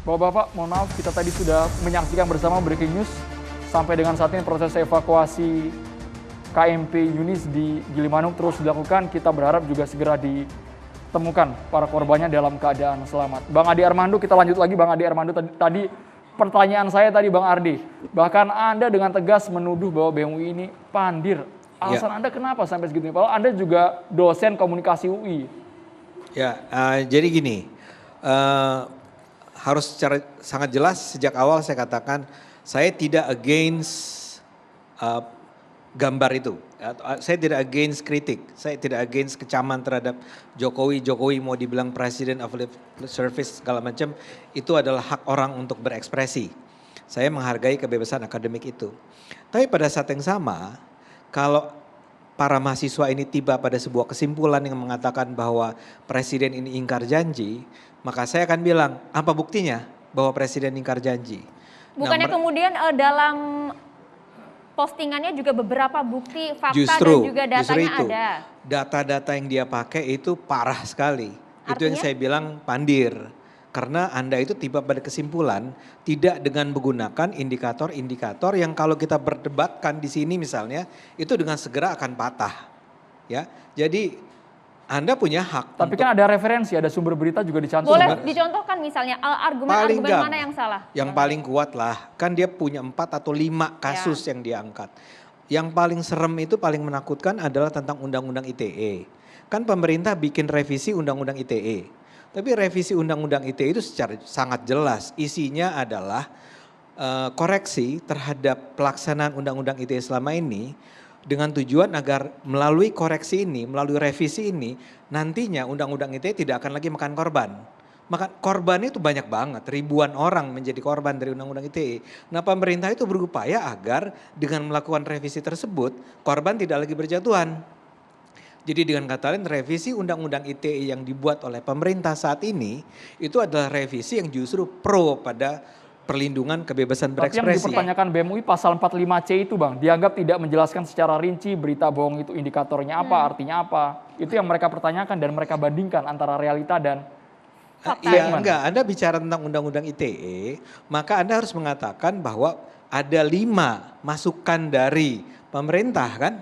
Bapak-bapak, mohon maaf kita tadi sudah menyaksikan bersama breaking news. Sampai dengan saat ini proses evakuasi KMP Yunis di Gilimanuk terus dilakukan. Kita berharap juga segera ditemukan para korbannya dalam keadaan selamat. Bang Adi Armando, kita lanjut lagi Bang Adi Armando. Tadi pertanyaan saya tadi Bang Ardi, bahkan Anda dengan tegas menuduh bahwa BEM UI ini pandir. Alasan Anda kenapa sampai segitu? Padahal Anda juga dosen komunikasi UI. Ya, jadi gini, harus secara sangat jelas sejak awal saya katakan saya tidak against gambar itu. Saya tidak against kritik, saya tidak against kecaman terhadap Jokowi. Jokowi mau dibilang President of the Service segala macam, itu adalah hak orang untuk berekspresi. Saya menghargai kebebasan akademik itu. Tapi pada saat yang sama, kalau para mahasiswa ini tiba pada sebuah kesimpulan yang mengatakan bahwa Presiden ini ingkar janji, maka saya akan bilang, apa buktinya bahwa Presiden ingkar janji? Bukannya kemudian dalam postingannya juga beberapa bukti, fakta justru, dan juga datanya itu. ada. Data-data yang dia pakai itu parah sekali. Artinya? Itu yang saya bilang pandir. Karena Anda itu tiba pada kesimpulan tidak dengan menggunakan indikator-indikator yang kalau kita berdebatkan di sini misalnya, itu dengan segera akan patah. Ya, jadi Anda punya hak. Tapi kan ada referensi, ada sumber berita juga dicantum. Boleh dicontohkan misalnya argumen-argumen mana yang salah? Yang paling kuat lah, kan dia punya 4 atau 5 kasus yang diangkat. Yang paling serem itu paling menakutkan adalah tentang Undang-Undang ITE. Kan pemerintah bikin revisi Undang-Undang ITE. Tapi revisi Undang-Undang ITE itu secara sangat jelas isinya adalah koreksi terhadap pelaksanaan Undang-Undang ITE selama ini. Dengan tujuan agar melalui koreksi ini, melalui revisi ini, nantinya Undang-Undang ITE tidak akan lagi makan korban. Maka korban itu banyak banget, ribuan orang menjadi korban dari Undang-Undang ITE. Nah pemerintah itu berupaya agar dengan melakukan revisi tersebut, korban tidak lagi berjatuhan. Jadi dengan kata lain revisi Undang-Undang ITE yang dibuat oleh pemerintah saat ini, itu adalah revisi yang justru pro pada perlindungan kebebasan berekspresi. Tapi yang dipertanyakan BEM UI pasal 45C itu Bang, dianggap tidak menjelaskan secara rinci berita bohong itu indikatornya apa, artinya apa. Itu yang mereka pertanyakan dan mereka bandingkan antara realita dan fakta. Iya enggak, Anda bicara tentang Undang-Undang ITE, maka Anda harus mengatakan bahwa ada 5 masukan dari pemerintah kan.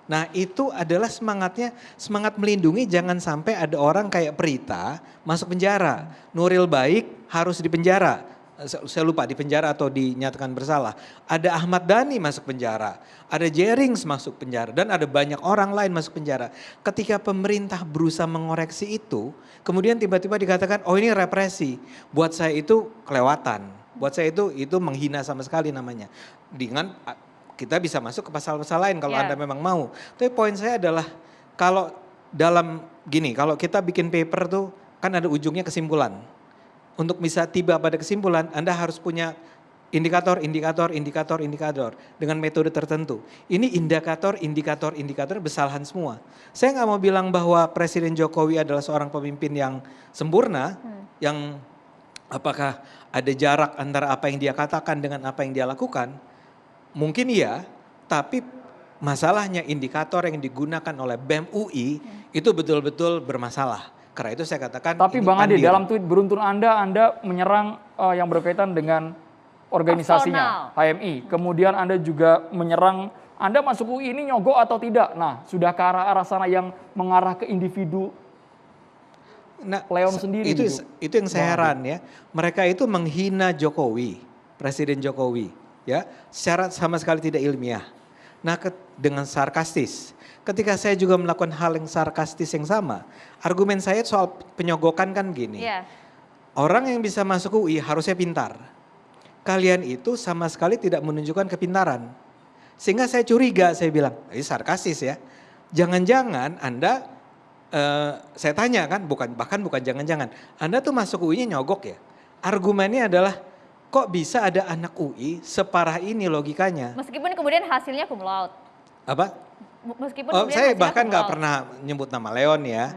Nah itu adalah semangatnya, semangat melindungi jangan sampai ada orang kayak Prita masuk penjara. Nuril Baik harus dipenjara. Saya lupa di penjara atau dinyatakan bersalah. Ada Ahmad Dhani masuk penjara, ada Jerings masuk penjara dan ada banyak orang lain masuk penjara. Ketika pemerintah berusaha mengoreksi itu, kemudian tiba-tiba dikatakan oh ini represi. Buat saya itu kelewatan. Buat saya itu menghina sama sekali namanya. Dengan kita bisa masuk ke pasal-pasal lain kalau Anda memang mau. Tapi poin saya adalah kalau dalam gini, kalau kita bikin paper tuh kan ada ujungnya kesimpulan. Untuk bisa tiba pada kesimpulan, Anda harus punya indikator dengan metode tertentu. Ini indikator bersalahan semua. Saya nggak mau bilang bahwa Presiden Jokowi adalah seorang pemimpin yang sempurna, yang apakah ada jarak antara apa yang dia katakan dengan apa yang dia lakukan. Mungkin iya, tapi masalahnya indikator yang digunakan oleh BEM UI itu betul-betul bermasalah. Karena itu saya katakan. Tapi Bang Adi, dalam tweet beruntun Anda menyerang yang berkaitan dengan organisasinya, HMI. Kemudian Anda juga menyerang, Anda masuk UI ini nyogok atau tidak? Nah, sudah ke arah sana yang mengarah ke individu Leon sendiri. Itu yang saya heran ya. Mereka itu menghina Jokowi, Presiden Jokowi, ya, secara sama sekali tidak ilmiah. Nah, dengan sarkastis. Ketika saya juga melakukan hal yang sarkastis yang sama, argumen saya soal penyogokan kan gini. Orang yang bisa masuk UI harusnya pintar. Kalian itu sama sekali tidak menunjukkan kepintaran. Sehingga saya curiga, saya bilang, ini sarkastis ya. Jangan-jangan Anda, saya tanya kan, bahkan bukan jangan-jangan. Anda tuh masuk UI-nya nyogok ya. Argumennya adalah, kok bisa ada anak UI separah ini logikanya. Meskipun kemudian hasilnya cum laude. Apa? Meskipun saya bahkan nggak pernah nyebut nama Leon ya.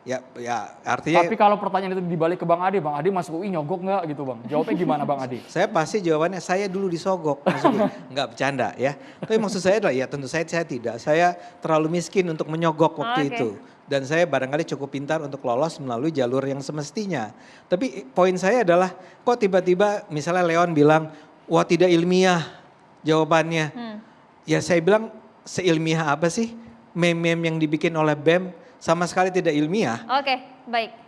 Ya artinya. Tapi kalau pertanyaan itu dibalik ke Bang Adi masuk UI nyogok nggak gitu Bang? Jawabnya gimana Bang Adi? Saya pasti jawabannya saya dulu disogok, nggak bercanda ya. Tapi maksud saya adalah ya tentu saya tidak. Saya terlalu miskin untuk menyogok waktu itu. Dan saya barangkali cukup pintar untuk lolos melalui jalur yang semestinya. Tapi poin saya adalah kok tiba-tiba misalnya Leon bilang, wah tidak ilmiah jawabannya. Ya saya bilang seilmiah apa sih? Meme-meme yang dibikin oleh BEM sama sekali tidak ilmiah. Oke, baik.